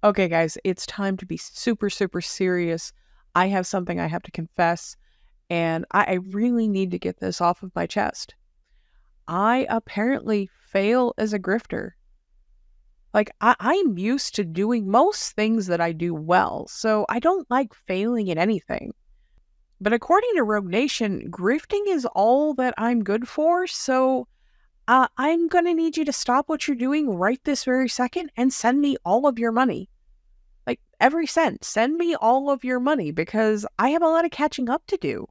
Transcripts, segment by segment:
Okay, guys, it's time to be super, super serious. I have something I have to confess, and I really need to get this off of my chest. I apparently fail as a grifter. I'm used to doing most things that I do well, so I don't like failing at anything. But according to Rogue Nation, grifting is all that I'm good for, so I'm gonna need you to stop what you're doing right this very second and send me all of your money. Like, every cent. Send me all of your money because I have a lot of catching up to do.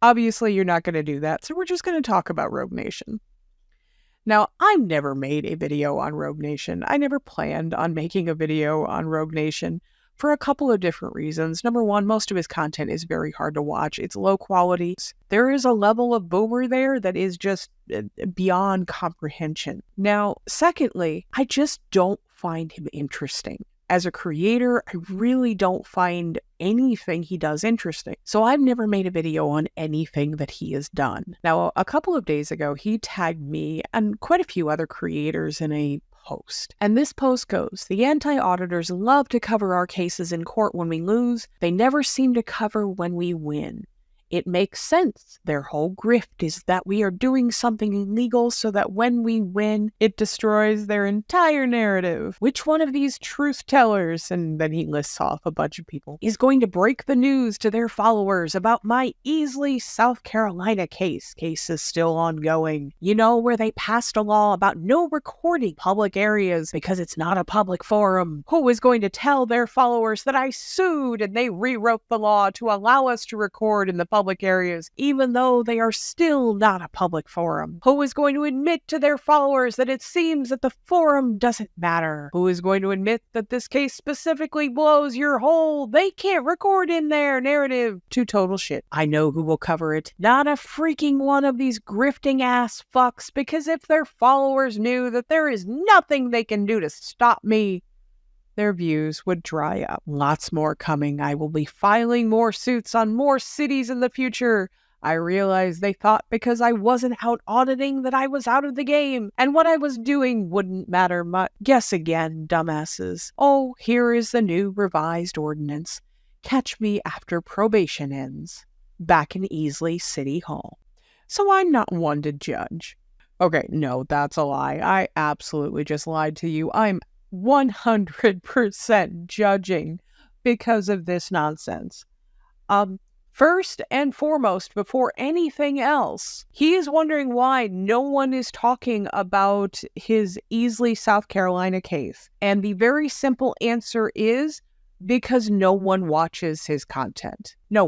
Obviously, you're not going to do that, so we're just going to talk about Rogue Nation. Now, I've never made a video on Rogue Nation. I never planned on making a video on Rogue Nation for a couple of different reasons. Number one, most of his content is very hard to watch. It's low quality. There is a level of boomer there that is just beyond comprehension. Now, secondly, I just don't find him interesting. As a creator, I really don't find anything he does interesting. So I've never made a video on anything that he has done. Now, a couple of days ago, he tagged me and quite a few other creators in a post. And this post goes, "The anti-auditors love to cover our cases in court when we lose. They never seem to cover when we win. It makes sense. Their whole grift is that we are doing something illegal so that when we win, it destroys their entire narrative. Which one of these truth tellers," and then he lists off a bunch of people, "is going to break the news to their followers about my Easley, South Carolina case? Case is still ongoing. You know, where they passed a law about no recording public areas because it's not a public forum. Who is going to tell their followers that I sued and they rewrote the law to allow us to record in the public areas, even though they are still not a public forum? Who is going to admit to their followers that it seems that the forum doesn't matter? Who is going to admit that this case specifically blows your whole they can't record in there narrative to total shit? I know who will cover it. Not a freaking one of these grifting ass fucks, because if their followers knew that there is nothing they can do to stop me, their views would dry up. Lots more coming. I will be filing more suits on more cities in the future. I realized they thought because I wasn't out auditing that I was out of the game, and what I was doing wouldn't matter much. Guess again, dumbasses. Oh, here is the new revised ordinance. Catch me after probation ends. Back in Easley City Hall. So I'm not one to judge. Okay, no, that's a lie. I absolutely just lied to you. I'm 100% judging because of this nonsense. First and foremost, before anything else, he is wondering why no one is talking about his Easley, South Carolina case. And the very simple answer is because no one watches his content. No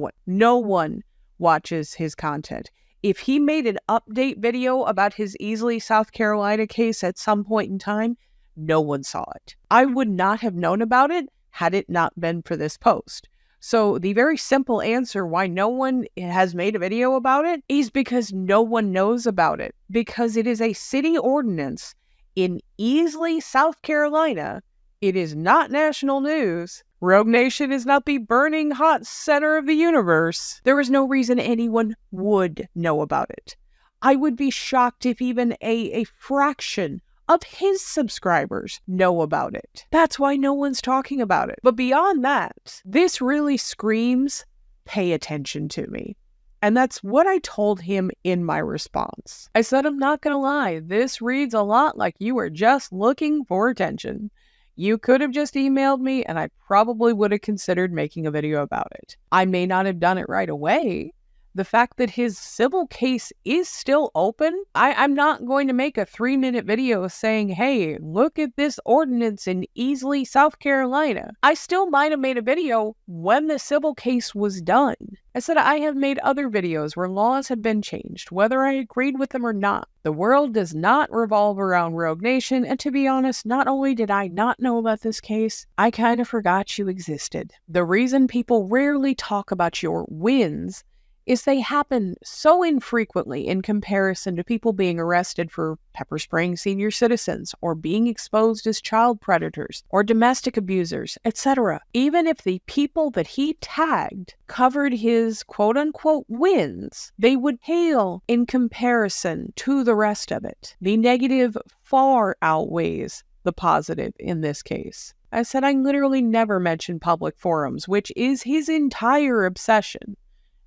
one watches his content. If he made an update video about his Easley, South Carolina case at some point in time, no one saw it. I would not have known about it had it not been for this post. So the very simple answer why no one has made a video about it is because no one knows about it. Because it is a city ordinance in Easley, South Carolina. It is not national news. Rogue Nation is not the burning hot center of the universe. There is no reason anyone would know about it. I would be shocked if even a fraction of his subscribers know about it. That's why no one's talking about it. But beyond that, this really screams, pay attention to me. And that's what I told him in my response. I said, I'm not gonna lie, this reads a lot like you are just looking for attention. You could have just emailed me and I probably would have considered making a video about it. I may not have done it right away. The fact that his civil case is still open, I'm not going to make a 3-minute video saying, hey, look at this ordinance in Easley, South Carolina. I still might have made a video when the civil case was done. I said I have made other videos where laws have been changed, whether I agreed with them or not. The world does not revolve around Rogue Nation, and to be honest, not only did I not know about this case, I kind of forgot you existed. The reason people rarely talk about your wins is they happen so infrequently in comparison to people being arrested for pepper spraying senior citizens or being exposed as child predators or domestic abusers, etc. Even if the people that he tagged covered his quote-unquote wins, they would pale in comparison to the rest of it. The negative far outweighs the positive in this case. I said I literally never mentioned public forums, which is his entire obsession.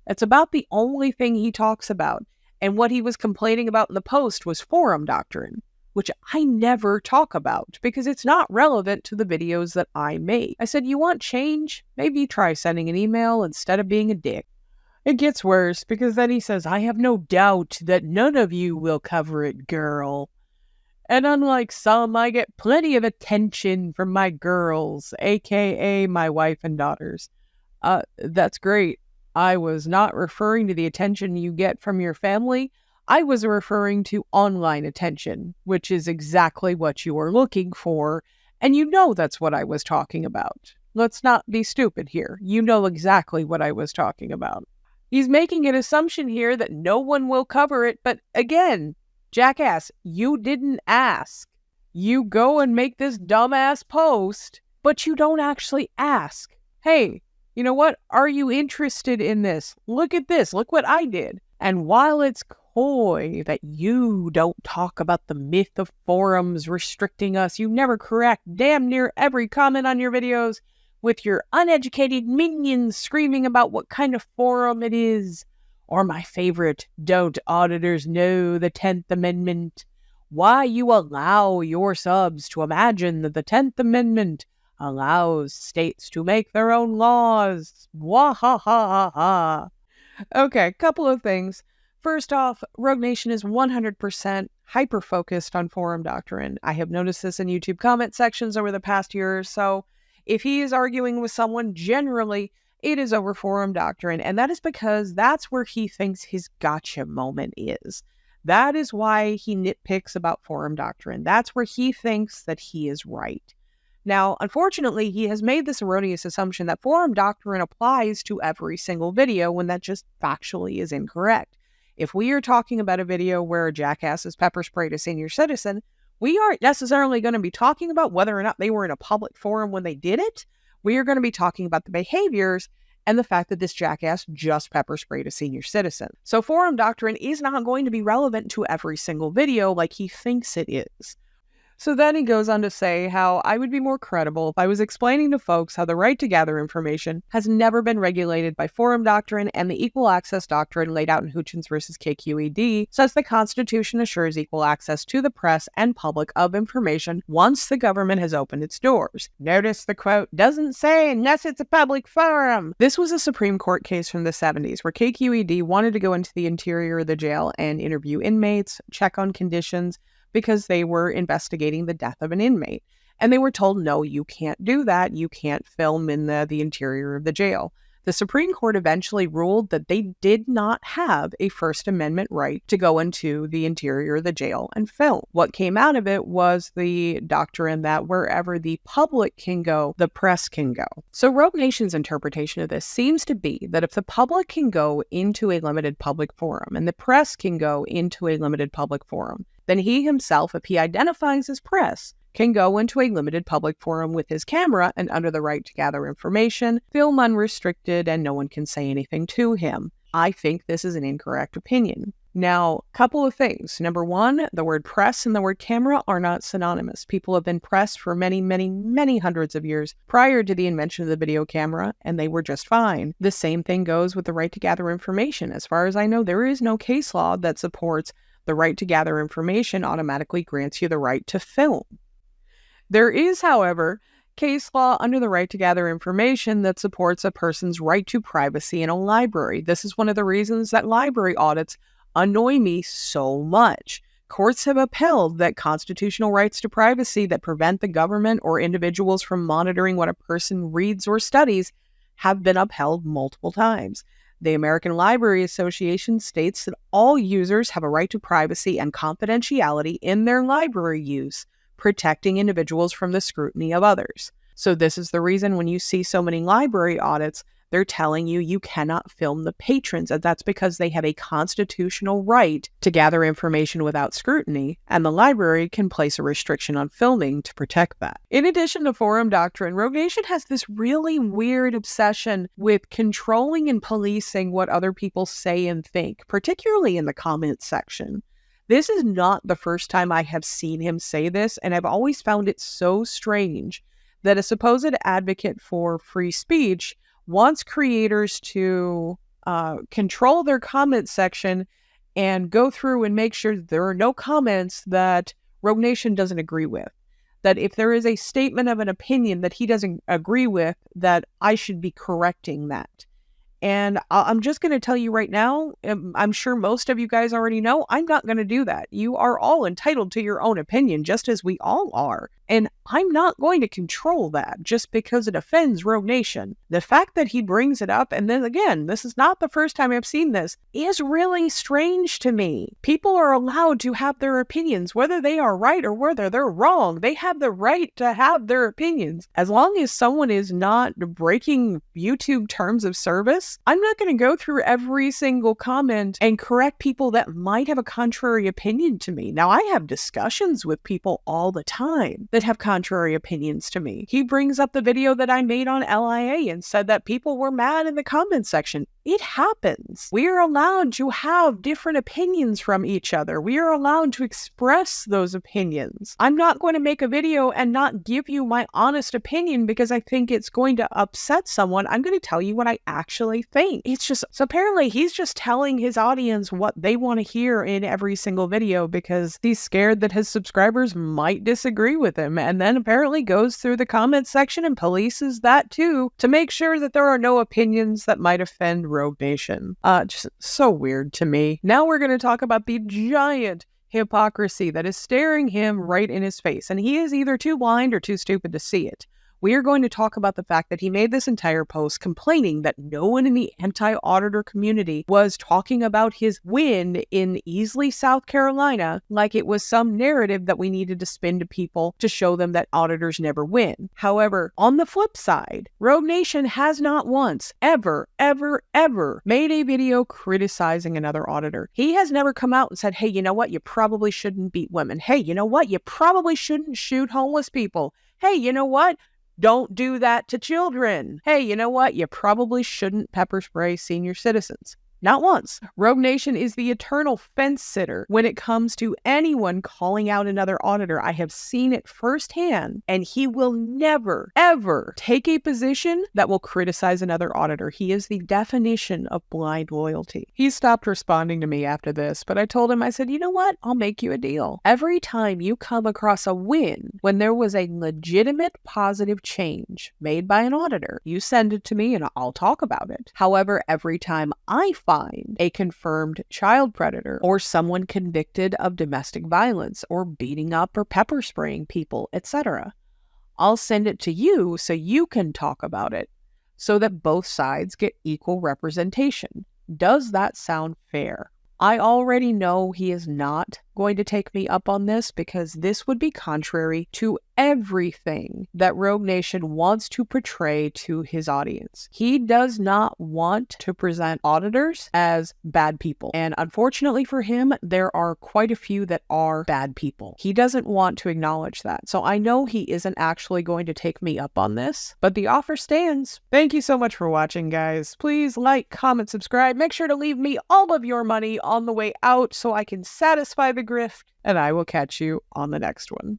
It's about the only thing he talks about. And what he was complaining about in the post was forum doctrine, which I never talk about because it's not relevant to the videos that I make. I said, you want change? Maybe try sending an email instead of being a dick. It gets worse because then he says, I have no doubt that none of you will cover it, girl. And unlike some, I get plenty of attention from my girls, aka my wife and daughters. That's great. I was not referring to the attention you get from your family. I was referring to online attention, which is exactly what you are looking for. And you know that's what I was talking about. Let's not be stupid here. You know exactly what I was talking about. He's making an assumption here that no one will cover it. But again, jackass, you didn't ask. You go and make this dumbass post, but you don't actually ask. Hey, you know what? Are you interested in this? Look at this. Look what I did. And while it's coy that you don't talk about the myth of forums restricting us, you never correct damn near every comment on your videos with your uneducated minions screaming about what kind of forum it is. Or my favorite, don't auditors know the 10th Amendment? Why you allow your subs to imagine that the 10th Amendment allows states to make their own laws. Wah ha ha ha ha. Okay, couple of things. First off, Rogue Nation is 100% hyper-focused on forum doctrine. I have noticed this in YouTube comment sections over the past year or so. If he is arguing with someone, generally, it is over forum doctrine, and that is because that's where he thinks his gotcha moment is. That is why he nitpicks about forum doctrine. That's where he thinks that he is right. Now, unfortunately, he has made this erroneous assumption that forum doctrine applies to every single video when that just factually is incorrect. If we are talking about a video where a jackass has pepper sprayed a senior citizen, we aren't necessarily going to be talking about whether or not they were in a public forum when they did it. We are going to be talking about the behaviors and the fact that this jackass just pepper sprayed a senior citizen. So forum doctrine is not going to be relevant to every single video like he thinks it is. So then he goes on to say how I would be more credible if I was explaining to folks how the right to gather information has never been regulated by forum doctrine, and the equal access doctrine laid out in Hutchins versus KQED says the Constitution assures equal access to the press and public of information once the government has opened its doors. Notice the quote doesn't say unless it's a public forum. This was a Supreme Court case from the 70s where KQED wanted to go into the interior of the jail and interview inmates, check on conditions, because they were investigating the death of an inmate. And they were told, no, you can't do that. You can't film in the interior of the jail. The Supreme Court eventually ruled that they did not have a First Amendment right to go into the interior of the jail and film. What came out of it was the doctrine that wherever the public can go, the press can go. So Rogue Nation's interpretation of this seems to be that if the public can go into a limited public forum and the press can go into a limited public forum, then he himself, if he identifies as press, can go into a limited public forum with his camera and under the right to gather information, film unrestricted, and no one can say anything to him. I think this is an incorrect opinion. Now, couple of things. Number one, the word press and the word camera are not synonymous. People have been pressed for many, many, many hundreds of years prior to the invention of the video camera, and they were just fine. The same thing goes with the right to gather information. As far as I know, there is no case law that supports the right to gather information automatically grants you the right to film. There is, however, case law under the right to gather information that supports a person's right to privacy in a library. This is one of the reasons that library audits annoy me so much. Courts have upheld that constitutional rights to privacy that prevent the government or individuals from monitoring what a person reads or studies have been upheld multiple times. The American Library Association states that all users have a right to privacy and confidentiality in their library use, protecting individuals from the scrutiny of others. So this is the reason when you see so many library audits, they're telling you you cannot film the patrons, and that's because they have a constitutional right to gather information without scrutiny, and the library can place a restriction on filming to protect that. In addition to forum doctrine, Rogue Nation has this really weird obsession with controlling and policing what other people say and think, particularly in the comments section. This is not the first time I have seen him say this, and I've always found it so strange that a supposed advocate for free speech wants creators to control their comment section and go through and make sure there are no comments that Rogue Nation doesn't agree with. That if there is a statement of an opinion that he doesn't agree with, that I should be correcting that. And I'm just going to tell you right now, I'm sure most of you guys already know, I'm not going to do that. You are all entitled to your own opinion, just as we all are. And I'm not going to control that just because it offends Rogue Nation. The fact that he brings it up, and then again, this is not the first time I've seen this, is really strange to me. People are allowed to have their opinions, whether they are right or whether they're wrong. They have the right to have their opinions. As long as someone is not breaking YouTube terms of service, I'm not going to go through every single comment and correct people that might have a contrary opinion to me. Now, I have discussions with people all the time that have contrary opinions to me. He brings up the video that I made on LIA and said that people were mad in the comment section. It happens. We are allowed to have different opinions from each other. We are allowed to express those opinions. I'm not going to make a video and not give you my honest opinion because I think it's going to upset someone. I'm going to tell you what I actually think. It's just, so apparently he's just telling his audience what they want to hear in every single video because he's scared that his subscribers might disagree with him, and then apparently goes through the comment section and polices that too to make sure that there are no opinions that might offend Rogue Nation. Just so weird to me. Now we're going to talk about the giant hypocrisy that is staring him right in his face, and he is either too blind or too stupid to see it. We are going to talk about the fact that he made this entire post complaining that no one in the anti-auditor community was talking about his win in Easley, South Carolina, like it was some narrative that we needed to spin to people to show them that auditors never win. However, on the flip side, Rogue Nation has not once, ever made a video criticizing another auditor. He has never come out and said, hey, you know what? You probably shouldn't beat women. Hey, you know what? You probably shouldn't shoot homeless people. Hey, you know what? Don't do that to children. Hey, you know what? You probably shouldn't pepper spray senior citizens. Not once. Rogue Nation is the eternal fence sitter when it comes to anyone calling out another auditor. I have seen it firsthand, and he will never, ever take a position that will criticize another auditor. He is the definition of blind loyalty. He stopped responding to me after this, but I told him, I said, you know what? I'll make you a deal. Every time you come across a win, when there was a legitimate positive change made by an auditor, you send it to me and I'll talk about it. However, every time I find a confirmed child predator or someone convicted of domestic violence or beating up or pepper spraying people, etc., I'll send it to you so you can talk about it so that both sides get equal representation. Does that sound fair? I already know he is not going to take me up on this because this would be contrary to everything that Rogue Nation wants to portray to his audience. He does not want to present auditors as bad people. And unfortunately for him, there are quite a few that are bad people. He doesn't want to acknowledge that. So I know he isn't actually going to take me up on this, but the offer stands. Thank you so much for watching, guys. Please like, comment, subscribe. Make sure to leave me all of your money on the way out so I can satisfy the grift, and I will catch you on the next one.